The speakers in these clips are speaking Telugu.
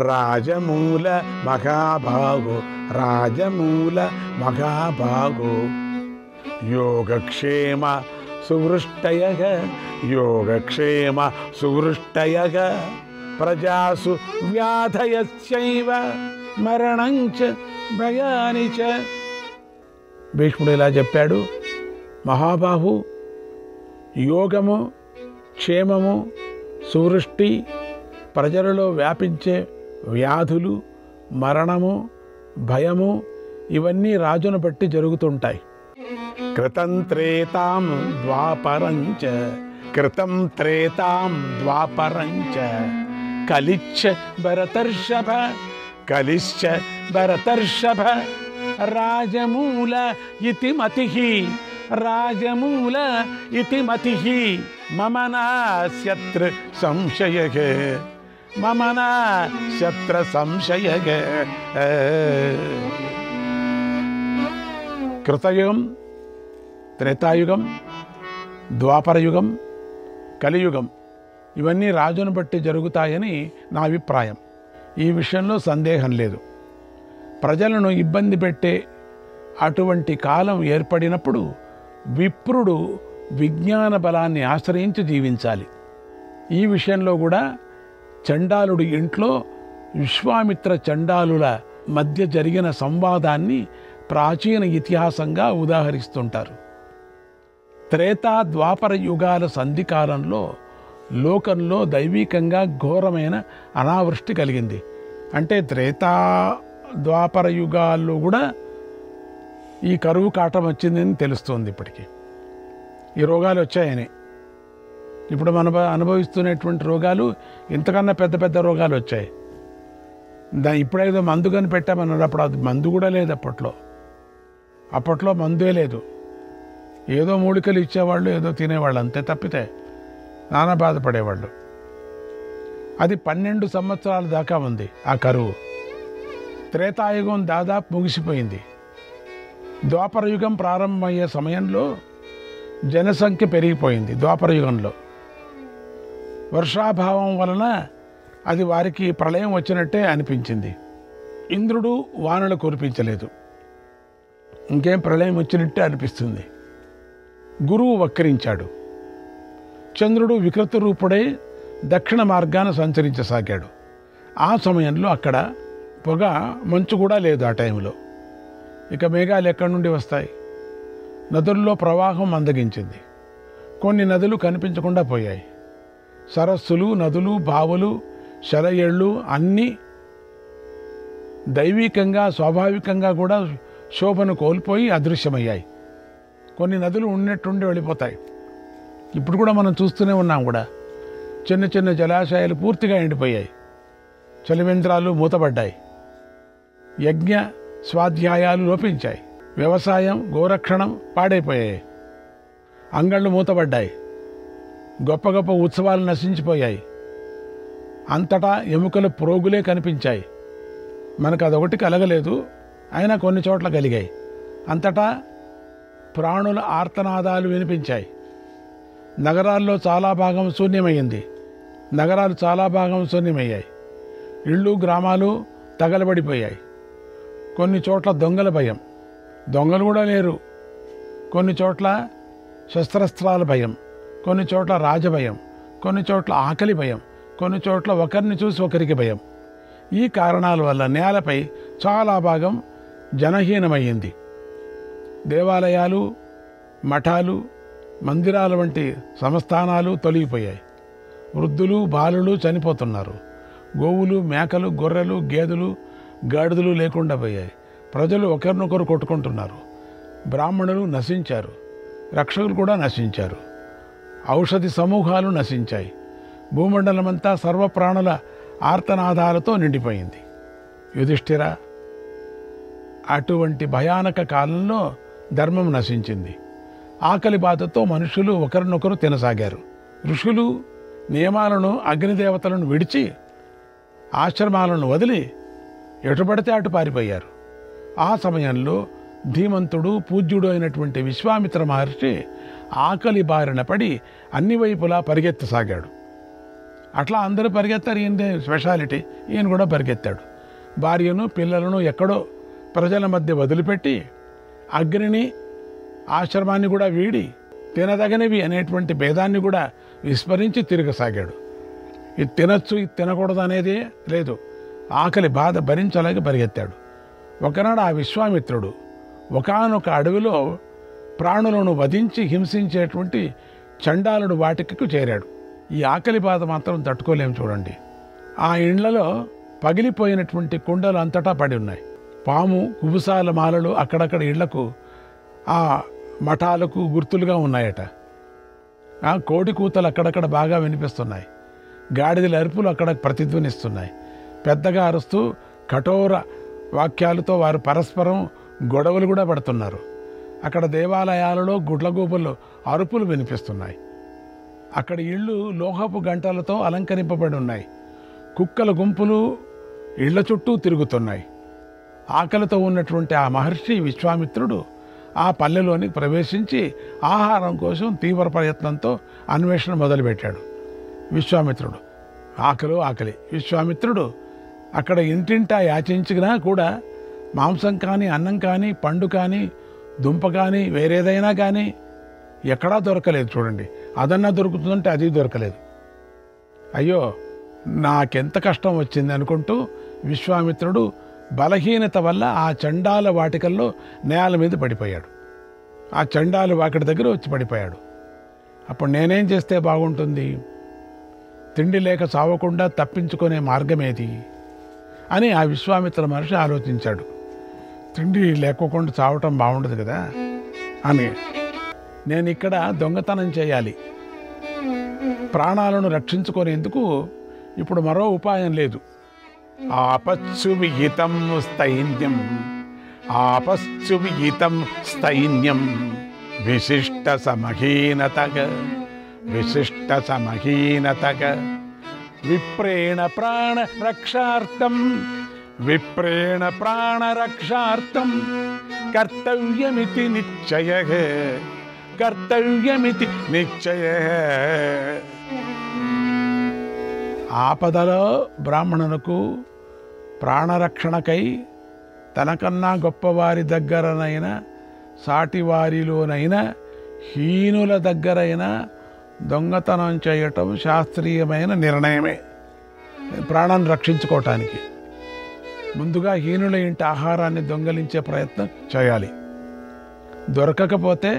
రాజమూల మహాభాగో రాజమూల మహాభాగో యోగక్షేమ సువృష్టయః యోగక్షేమ సువృష్టయః ప్రజాసు వ్యాధయశ్చైవ మరణం చ భయాని చ. భీష్ముడు ఇలా చెప్పాడు, మహాబాహు, యోగము, క్షేమము, సువృష్టి, ప్రజలలో వ్యాపించే వ్యాధులు, మరణము, భయము ఇవన్నీ రాజును బట్టి జరుగుతుంటాయి. కృతం త్రేతాం ద్వాపరంచ కృతం త్రేతాం ద్వాపరంచ కలిచ్చ భరతర్షభ కలిశ్చ భరతర్షభ రాజమూల ఇతి మతిః రాజమూల ఇతి మతిః మమ నాస్యత్ర సంశయః మమ నాస్యత్ర సంశయః. కృతయుగం, త్రేతాయుగం, ద్వాపరయుగం, కలియుగం ఇవన్నీ రాజును బట్టి జరుగుతాయని నా అభిప్రాయం. ఈ విషయంలో సందేహం లేదు. ప్రజలను ఇబ్బంది పెట్టే అటువంటి కాలం ఏర్పడినప్పుడు విప్రుడు విజ్ఞాన బలాన్ని ఆశ్రయించి జీవించాలి. ఈ విషయంలో కూడా చండాలుడి ఇంట్లో విశ్వామిత్ర చండాలుల మధ్య జరిగిన సంవాదాన్ని ప్రాచీన ఇతిహాసంగా ఉదాహరిస్తుంటారు. త్రేతా ద్వాపర యుగాల సంధికాలంలో లోకంలో దైవీకంగా ఘోరమైన అనావృష్టి కలిగింది. అంటే త్రేతా ద్వాపర యుగాల్లో కూడా ఈ కరువు కాటం వచ్చిందని తెలుస్తుంది. ఇప్పటికీ ఈ రోగాలు వచ్చాయని, ఇప్పుడు మనం అనుభవిస్తున్నటువంటి రోగాలు ఇంతకన్నా పెద్ద పెద్ద రోగాలు వచ్చాయి. ఇప్పుడేదో మందు కానీ పెట్టామన్నారు, అప్పుడు అది మందు కూడా లేదు. అప్పట్లో మందే లేదు. ఏదో మూలికలు ఇచ్చేవాళ్ళు, ఏదో తినేవాళ్ళు, అంతే తప్పితే నానా బాధపడేవాళ్ళు. అది 12 సంవత్సరాల దాకా ఉంది ఆ కరువు. త్రేతాయుగం దాదాపు ముగిసిపోయింది. ద్వాపరయుగం ప్రారంభమయ్యే సమయంలో జనసంఖ్య పెరిగిపోయింది. ద్వాపరయుగంలో వర్షాభావం వలన అది వారికి ప్రళయం వచ్చినట్టే అనిపించింది. ఇంద్రుడు వానలు కురిపించలేదు, ఇంకేం ప్రళయం వచ్చినట్టే అనిపిస్తుంది. గురువు వక్రించాడు. చంద్రుడు వికృత రూపుడై దక్షిణ మార్గాన సంచరించసాగాడు. ఆ సమయంలో అక్కడ పొగ, మంచు కూడా లేదు. ఆ టైంలో ఇక మేఘాలు ఎక్కడి నుండి వస్తాయి? నదుల్లో ప్రవాహం మందగించింది. కొన్ని నదులు కనిపించకుండా పోయాయి. సరస్సులు, నదులు, బావులు, శరయేళ్ళు అన్నీ దైవికంగా స్వాభావికంగా కూడా శోభను కోల్పోయి అదృశ్యమయ్యాయి. కొన్ని నదులు ఉన్నట్టుండి వెళ్ళిపోతాయి. ఇప్పుడు కూడా మనం చూస్తూనే ఉన్నాం. కూడా చిన్న చిన్న జలాశయాలు పూర్తిగా ఎండిపోయాయి. చలివేంద్రాలు మూతబడ్డాయి. యజ్ఞ స్వాధ్యాయాలు లోపించాయి. వ్యవసాయం, గోరక్షణం పాడైపోయాయి. అంగళ్ళు మూతబడ్డాయి. గొప్ప గొప్ప ఉత్సవాలు నశించిపోయాయి. అంతటా ఎముకల ప్రోగులే కనిపించాయి. మనకు అదొకటి కలగలేదు, అయినా కొన్ని చోట్ల కలిగాయి. అంతటా ప్రాణుల ఆర్తనాదాలు వినిపించాయి. నగరాల్లో చాలా భాగం శూన్యమైంది. నగరాలు చాలా భాగం శూన్యమయ్యాయి. ఇళ్ళు, గ్రామాలు తగలబడిపోయాయి. కొన్ని చోట్ల దొంగల భయం, దొంగలు కూడా లేరు. కొన్ని చోట్ల శస్త్రాస్త్రాల భయం, కొన్ని చోట్ల రాజభయం, కొన్ని చోట్ల ఆకలి భయం, కొన్ని చోట్ల ఒకరిని చూసి ఒకరికి భయం. ఈ కారణాల వల్ల నేలపై చాలా భాగం జనహీనమయ్యింది. దేవాలయాలు, మఠాలు, మందిరాల వంటి సంస్థానాలు తొలగిపోయాయి. వృద్ధులు, బాలులు చనిపోతున్నారు. గోవులు, మేకలు, గొర్రెలు, గేదెలు, గాడిదలు లేకుండా పోయాయి. ప్రజలు ఒకరినొకరు కొట్టుకుంటున్నారు. బ్రాహ్మణులు నశించారు. రక్షకులు కూడా నశించారు. ఔషధి సమూహాలు నశించాయి. భూమండలమంతా సర్వప్రాణుల ఆర్తనాదాలతో నిండిపోయింది. యుధిష్ఠిర, అటువంటి భయానక కాలంలో ధర్మం నశించింది. ఆకలి బాధతో మనుషులు ఒకరినొకరు తినసాగారు. ఋషులు నియమాలను, అగ్నిదేవతలను విడిచి ఆశ్రమాలను వదిలి ఎటుపడితే అటు పారిపోయారు. ఆ సమయంలో ధీమంతుడు, పూజ్యుడు అయినటువంటి విశ్వామిత్ర మహర్షి ఆకలి బారిన పడి అన్ని వైపులా పరిగెత్తసాగాడు. అట్లా అందరూ పరిగెత్తారు. ఈయనదే స్పెషాలిటీ. ఈయన కూడా పరిగెత్తాడు. భార్యను పిల్లలను ఎక్కడో ప్రజల మధ్య వదిలిపెట్టి అగ్నిని ఆశ్రమాన్ని కూడా వీడి తినదగనివి అనేటువంటి భేదాన్ని కూడా విస్మరించి తిరగసాగాడు. ఇది తినచ్చు ఇది తినకూడదు అనేది లేదు. ఆకలి బాధ భరించలేక పరిగెత్తాడు. ఒకనాడు ఆ విశ్వామిత్రుడు ఒకానొక అడవిలో ప్రాణులను వధించి హింసించేటువంటి చండాలుడు వాటికకు చేరాడు. ఈ ఆకలి బాధ మాత్రం తట్టుకోలేము చూడండి. ఆ ఇండ్లలో పగిలిపోయినటువంటి కుండలు అంతటా పడి ఉన్నాయి. పాము కుబుసాల మాలలు అక్కడక్కడ ఇళ్లకు ఆ మఠాలకు గుర్తులుగా ఉన్నాయట. ఆ కోడి కూతలు అక్కడక్కడ బాగా వినిపిస్తున్నాయి. గాడిదల అరుపులు అక్కడ ప్రతిధ్వనిస్తున్నాయి. పెద్దగా అరుస్తూ కఠోర వాక్యాలతో వారు పరస్పరం గొడవలు కూడా పడుతున్నారు. అక్కడ దేవాలయాలలో గుడ్లగూబల్లో అరుపులు వినిపిస్తున్నాయి. అక్కడ ఇళ్ళు లోహపు గంటలతో అలంకరింపబడి ఉన్నాయి. కుక్కల గుంపులు ఇళ్ల చుట్టూ తిరుగుతున్నాయి. ఆకలితో ఉన్నటువంటి ఆ మహర్షి విశ్వామిత్రుడు ఆ పల్లెలోనికి ప్రవేశించి ఆహారం కోసం తీవ్ర ప్రయత్నంతో అన్వేషణ మొదలుపెట్టాడు. విశ్వామిత్రుడు ఆకలి. విశ్వామిత్రుడు అక్కడ ఇంటింటా యాచించినా కూడా మాంసం కానీ అన్నం కానీ పండు కానీ దుంప కానీ వేరేదైనా కానీ ఎక్కడా దొరకలేదు. చూడండి, అదన్నా దొరుకుతుందంటే అది దొరకలేదు. అయ్యో నాకెంత కష్టం వచ్చింది అనుకుంటూ విశ్వామిత్రుడు బలహీనత వల్ల ఆ చండాల వాటికల్లో నేల మీద పడిపోయాడు. ఆ చండాల వాకిటి దగ్గర వచ్చి పడిపోయాడు. అప్పుడు నేనేం చేస్తే బాగుంటుంది, తిండి లేక చావకుండా తప్పించుకునే మార్గమేది అని ఆ విశ్వామిత్ర మహర్షి ఆలోచించాడు. తిండి లేకోకుండా చావటం బాగుండదు కదా అని, నేను ఇక్కడ దొంగతనం చేయాలి. ప్రాణాలను రక్షించుకునేందుకు ఇప్పుడు మరో ఉపాయం లేదు. ఆపత్సు విహితం స్తైన్యం విశిష్ట సమహీనతగ విప్రేణ ప్రాణ రక్షార్థం కర్తవ్యమితి నిశ్చయ. ఆపదలో బ్రాహ్మణులకు ప్రాణరక్షణకై తనకన్నా గొప్పవారి దగ్గరనైనా సాటివారిలోనైనా హీనుల దగ్గరైనా దొంగతనం చేయటం శాస్త్రీయమైన నిర్ణయమే. ప్రాణాన్ని రక్షించుకోవటానికి ముందుగా హీనుల ఇంటి ఆహారాన్ని దొంగలించే ప్రయత్నం చేయాలి. దొరకకపోతే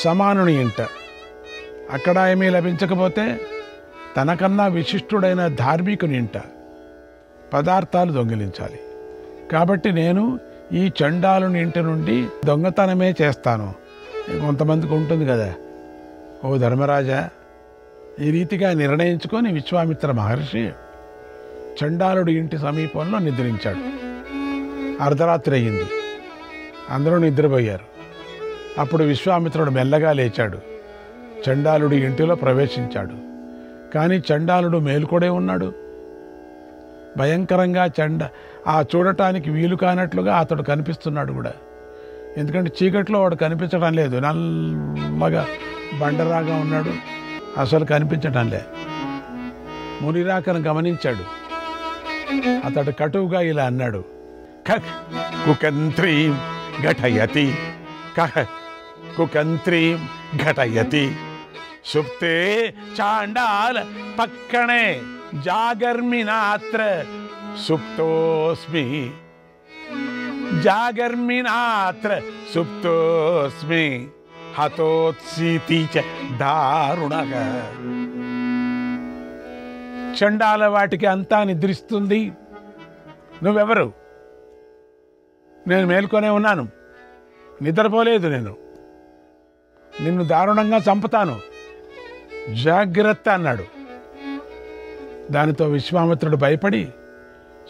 సమానుని ఇంట, అక్కడ ఏమీ లభించకపోతే తనకన్నా విశిష్టుడైన ధార్మికుని ఇంట పదార్థాలు దొంగిలించాలి. కాబట్టి నేను ఈ చండాలుని ఇంటి నుండి దొంగతనమే చేస్తాను. కొంతమందికి ఉంటుంది కదా, ఓ ధర్మరాజా, ఈ రీతిగా నిర్ణయించుకొని విశ్వామిత్ర మహర్షి చండాలుడి ఇంటి సమీపంలో నిద్రించాడు. అర్ధరాత్రి అయ్యింది. అందరూ నిద్రపోయారు. అప్పుడు విశ్వామిత్రుడు మెల్లగా లేచాడు. చండాలుడి ఇంటిలో ప్రవేశించాడు. కానీ చండాలుడు మేలుకొడే ఉన్నాడు. భయంకరంగా ఆ చూడటానికి వీలు కానట్లుగా అతడు కనిపిస్తున్నాడు కూడా. ఎందుకంటే చీకట్లో వాడు కనిపించడం లేదు. నల్లగా బండరాగా ఉన్నాడు, అసలు కనిపించడం లే. మునిరాకను గమనించాడు. అతడు కటువుగా ఇలా అన్నాడు, కుకంత్రీం ఘటయతి సుప్తే చాండాల పక్కనే జాగర్మినాత్ర సుప్తోస్మి హతోత్సీతి చ దారుణగా. చండాల వాటికి అంతా నిద్రిస్తుంది. నువ్వెవరు? నేను మేల్కొనే ఉన్నాను, నిద్రపోలేదు. నిన్ను దారుణంగా చంపుతాను, జాగ్రత్త అన్నాడు. దానితో విశ్వామిత్రుడు భయపడి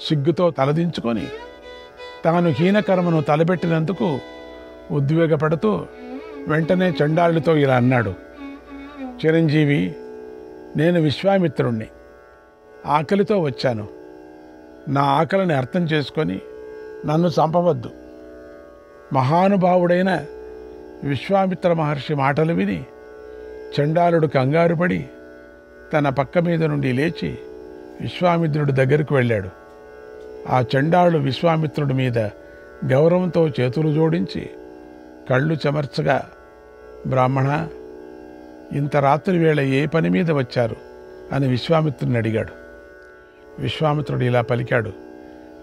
సిగ్గుతో తలదించుకొని తాను హీనకర్మను తలపెట్టినందుకు ఉద్వేగపడుతూ వెంటనే చండాలుడితో ఇలా అన్నాడు, చిరంజీవి, నేను విశ్వామిత్రుణ్ణి. ఆకలితో వచ్చాను. నా ఆకలిని అర్థం చేసుకొని నన్ను చంపవద్దు. మహానుభావుడైన విశ్వామిత్ర మహర్షి మాటలు విని చండాలుడు కంగారుపడి తన పక్క మీద నుండి లేచి విశ్వామిత్రుడి దగ్గరకు వెళ్ళాడు. ఆ చండాళుడు విశ్వామిత్రుడి మీద గౌరవంతో చేతులు జోడించి కళ్ళు చెమర్చగా, బ్రాహ్మణ, ఇంత రాత్రి వేళ ఏ పని మీద వచ్చారు అని విశ్వామిత్రుడిని అడిగాడు. విశ్వామిత్రుడు ఇలా పలికాడు,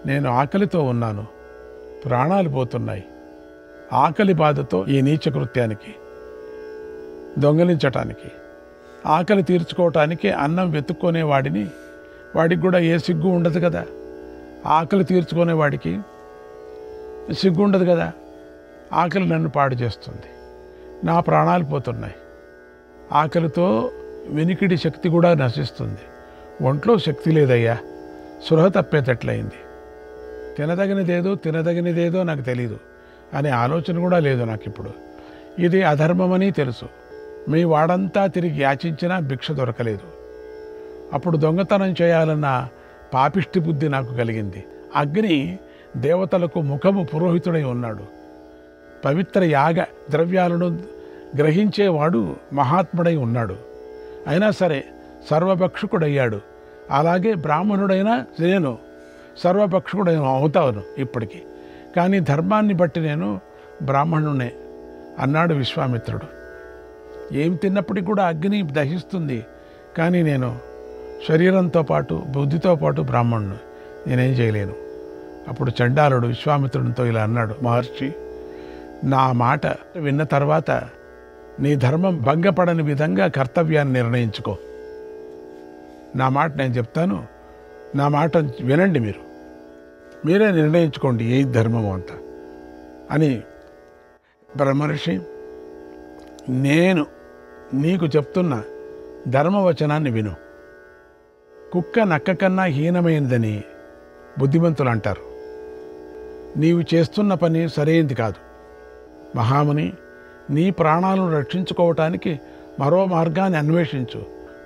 నేను ఆకలితో ఉన్నాను, ప్రాణాలు పోతున్నాయి. ఆకలి బాధతో ఈ నీచ కృత్యానికి, దొంగలించటానికి, ఆకలి తీర్చుకోవటానికి అన్నం వెతుక్కునేవాడిని, వాడికి కూడా ఏ సిగ్గు ఉండదు కదా. ఆకలి తీర్చుకునేవాడికి సిగ్గు ఉండదు కదా. ఆకలి నన్ను పాడు చేస్తుంది, నా ప్రాణాలు పోతున్నాయి. ఆకలితో వెనికిడి శక్తి కూడా నశిస్తుంది. ఒంట్లో శక్తి లేదయ్యా, స్పృహ తప్పేటట్లయింది. తినదగినదేదో నాకు తెలీదు అనే ఆలోచన కూడా లేదు నాకు ఇప్పుడు. ఇది అధర్మమని తెలుసు. మీ వాడంతా తిరిగి యాచించినా భిక్ష దొరకలేదు. అప్పుడు దొంగతనం చేయాలన్న పాపిష్టి బుద్ధి నాకు కలిగింది. అగ్ని దేవతలకు ముఖము పురోహితుడై ఉన్నాడు. పవిత్ర యాగ ద్రవ్యాలను గ్రహించేవాడు మహాత్ముడై ఉన్నాడు. అయినా సరే సర్వభక్షకుడయ్యాడు. అలాగే బ్రాహ్మణుడైనా నేను సర్వభక్షకుడైన అవుతాను ఇప్పటికీ. కానీ ధర్మాన్ని బట్టి నేను బ్రాహ్మణునే అన్నాడు విశ్వామిత్రుడు. ఏం తిన్నప్పటికీ కూడా అగ్ని దహిస్తుంది, కానీ నేను శరీరంతో పాటు బుద్ధితో పాటు బ్రాహ్మణుడు, నేనేం చేయలేను. అప్పుడు చండాలుడు విశ్వామిత్రునితో ఇలా అన్నాడు, మహర్షి, నా మాట విన్న తర్వాత నీ ధర్మం భంగపడని విధంగా కర్తవ్యాన్ని నిర్ణయించుకో. నా మాట నేను చెప్తాను, నా మాట వినండి, మీరే నిర్ణయించుకోండి ఏ ధర్మము అంతా అని. బ్రహ్మర్షి, నేను నీకు చెప్తున్న ధర్మవచనాన్ని విను. కుక్క నక్క కన్నా హీనమైనదని బుద్ధిమంతులు అంటారు. నీవు చేస్తున్న పని సరైనది కాదు. మహాముని, నీ ప్రాణాలను రక్షించుకోవటానికి మరో మార్గాన్ని అన్వేషించు.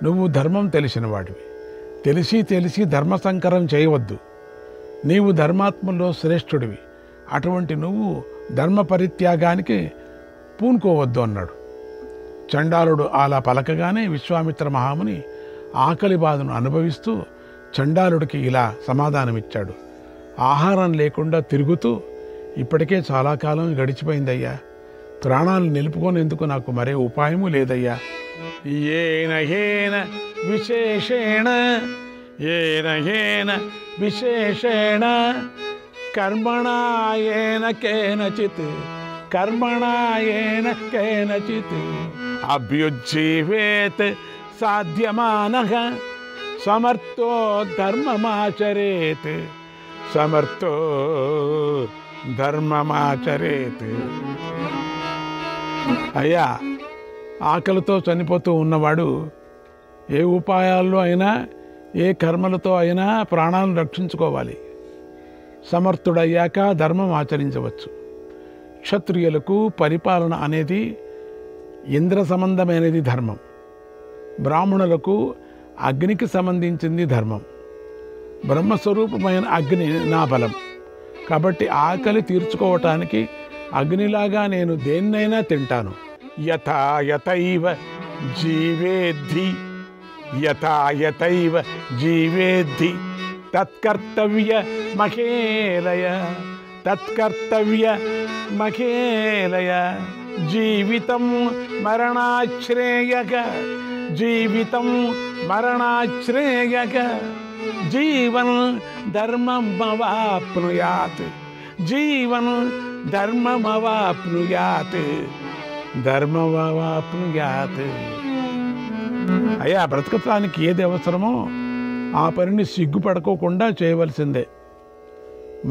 నువ్వు ధర్మం తెలిసిన వాడివి. తెలిసి ధర్మసంకరం చేయవద్దు. నీవు ధర్మాత్మల్లో శ్రేష్ఠుడివి. అటువంటి నువ్వు ధర్మ పరిత్యాగానికి పూనుకోవద్దు అన్నాడు. చండాలుడు అలా పలకగానే విశ్వామిత్ర మహాముని ఆకలి బాధను అనుభవిస్తూ చండాలుడికి ఇలా సమాధానమిచ్చాడు. ఆహారం లేకుండా తిరుగుతూ ఇప్పటికే చాలా కాలం గడిచిపోయిందయ్యా. ప్రాణాలు నిలుపుకొనేందుకు నాకు మరే ఉపాయము లేదయ్యా. ఏన విశేషేణ కర్మణాయేన కేనచిత్ అభ్యుజ్జీవేత్ సాధ్యమానః సమర్థో ధర్మమాచరేత్. అయ్యా, ఆకలితో చనిపోతూ ఉన్నవాడు ఏ ఉపాయాల్లో అయినా ఏ కర్మలతో అయినా ప్రాణాలను రక్షించుకోవాలి. సమర్థుడయ్యాక ధర్మం ఆచరించవచ్చు. క్షత్రియులకు పరిపాలన అనేది ఇంద్ర సంబంధమైనది ధర్మం. బ్రాహ్మణులకు అగ్నికి సంబంధించింది ధర్మం. బ్రహ్మస్వరూపమైన అగ్ని నా బలం. కాబట్టి ఆకలి తీర్చుకోవటానికి అగ్నిలాగా నేను దేన్నైనా తింటాను. యథాయథైవ జీవేద్ధి తత్కర్తవ్య మఖేలయ జీవితం మరణాశ్రేయక జీవన్ ధర్మమవాప్నుయాత్. అయ్యా, బ్రతకటానికి ఏది అవసరమో ఆ పనిని సిగ్గుపడుకోకుండా చేయవలసిందే.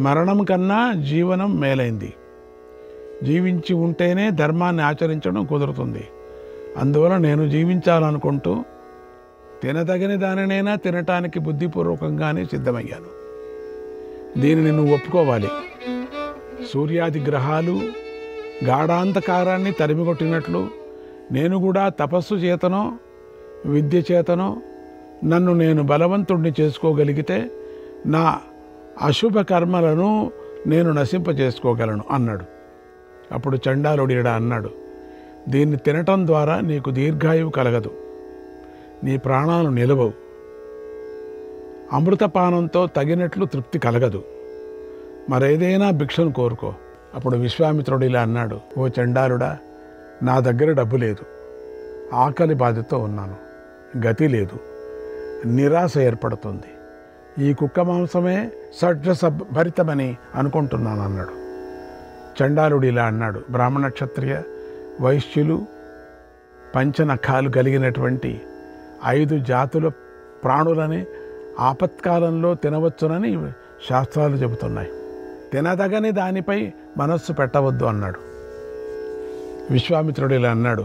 మరణం కన్నా జీవనం మేలైంది. జీవించి ఉంటేనే ధర్మాన్ని ఆచరించడం కుదురుతుంది. అందువల్ల నేను జీవించాలనుకుంటూ తినదగిన దానినైనా తినటానికి బుద్ధిపూర్వకంగానే సిద్ధమయ్యాను. దీనిని నువ్వు ఒప్పుకోవాలి. సూర్యాది గ్రహాలు గాఢాంధకారాన్ని తరిమికొట్టినట్లు నేను కూడా తపస్సు చేతనో విద్య చేతనో నన్ను నేను బలవంతుణ్ణి చేసుకోగలిగితే నా అశుభ కర్మలను నేను నశింపజేసుకోగలను అన్నాడు. అప్పుడు చండాలుడు ఇలా అన్నాడు, దీన్ని తినటం ద్వారా నీకు దీర్ఘాయువు కలగదు. నీ ప్రాణాలు నిలవవు. అమృతపానంతో తగినట్లు తృప్తి కలగదు. మరేదైనా భిక్షను కోరుకో. అప్పుడు విశ్వామిత్రుడు ఇలా అన్నాడు, ఓ చండాలుడా, నా దగ్గర డబ్బు లేదు, ఆకలి బాధతో ఉన్నాను, గతి లేదు, నిరాశ ఏర్పడుతుంది. ఈ కుక్క మాంసమే సడ్రస భరితమని అనుకుంటున్నాను అన్నాడు. చండాలుడు ఇలా అన్నాడు, బ్రాహ్మణ క్షత్రియ వైశ్యులు పంచనఖాలు కలిగినటువంటి 5 జాతుల ప్రాణులని ఆపత్కాలంలో తినవచ్చునని శాస్త్రాలు చెబుతున్నాయి. తినదగని దానిపై మనస్సు పెట్టవద్దు అన్నాడు. విశ్వామిత్రుడు ఇలా అన్నాడు,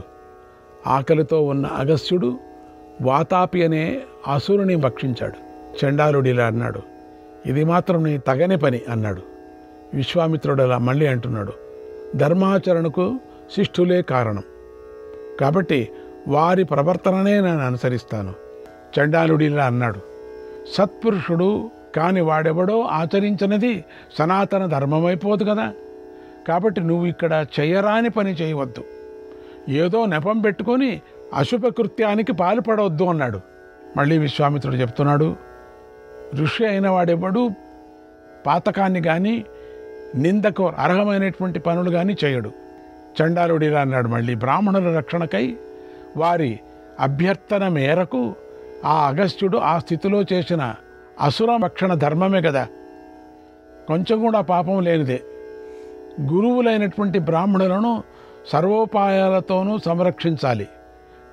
ఆకలితో ఉన్న అగస్త్యుడు వాతాపి అనే అసురుని భక్షించాడు. చండాలుడు ఇలా అన్నాడు, ఇది మాత్రం నీ తగని పని అన్నాడు. విశ్వామిత్రుడు అలా మళ్ళీ అంటున్నాడు, ధర్మాచరణకు శిష్టులే కారణం, కాబట్టి వారి ప్రవర్తననే నేను అనుసరిస్తాను. చండాలుడు ఇలా అన్నాడు, సత్పురుషుడు కాని వాడెవడో ఆచరించినది సనాతన ధర్మమైపోదు కదా, కాబట్టి నువ్వు ఇక్కడ చెయ్యరాని పని చేయవద్దు, ఏదో నెపం పెట్టుకొని అశుభ కృత్యానికి పాల్పడవద్దు అన్నాడు. మళ్ళీ విశ్వామిత్రుడు చెప్తున్నాడు, ఋషి అయిన వాడెవడు పాతకాన్ని కానీ నిందకు అర్హమైనటువంటి పనులు కానీ చేయడు. చండాలుడు ఇలా అన్నాడు మళ్ళీ, బ్రాహ్మణుల రక్షణకై వారి అభ్యర్థన మేరకు ఆ అగస్త్యుడు ఆ స్థితిలో చేసిన అసుర రక్షణ ధర్మమే కదా, కొంచెం కూడా పాపం లేనిదే. గురువులైనటువంటి బ్రాహ్మణులను సర్వోపాయాలతోనూ సంరక్షించాలి,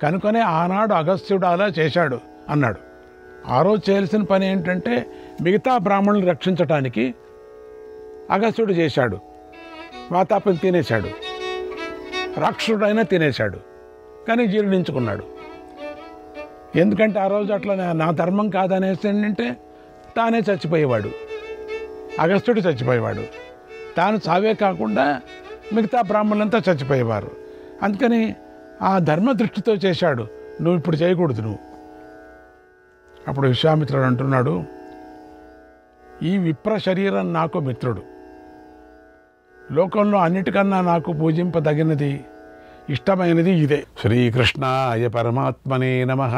కనుకనే ఆనాడు అగస్త్యుడు అలా చేశాడు అన్నాడు. ఆ రోజు చేయాల్సిన పని ఏంటంటే మిగతా బ్రాహ్మణులను రక్షించటానికి అగస్త్యుడు చేశాడు. వాతాపిని తినేశాడు, రాక్షసుడైనా తినేశాడు, కానీ జీర్ణించుకున్నాడు. ఎందుకంటే ఆ రోజు అట్లా నా ధర్మం కాదనేసి ఏంటంటే తానే చచ్చిపోయేవాడు, అగస్త్యుడు చచ్చిపోయేవాడు. తాను చావే కాకుండా మిగతా బ్రాహ్మణులంతా చచ్చిపోయేవారు. అందుకని ఆ ధర్మ దృష్టితో చేశాడు, నువ్వు ఇప్పుడు చేయకూడదు నువ్వు. అప్పుడు విశ్వామిత్రుడు అంటున్నాడు, ఈ విప్ర శరీరం నాకు మిత్రుడు, లోకంలో అన్నిటికన్నా నాకు పూజింపదగినది ఇష్టమైనది ఇదే. శ్రీకృష్ణాయ పరమాత్మనే నమః.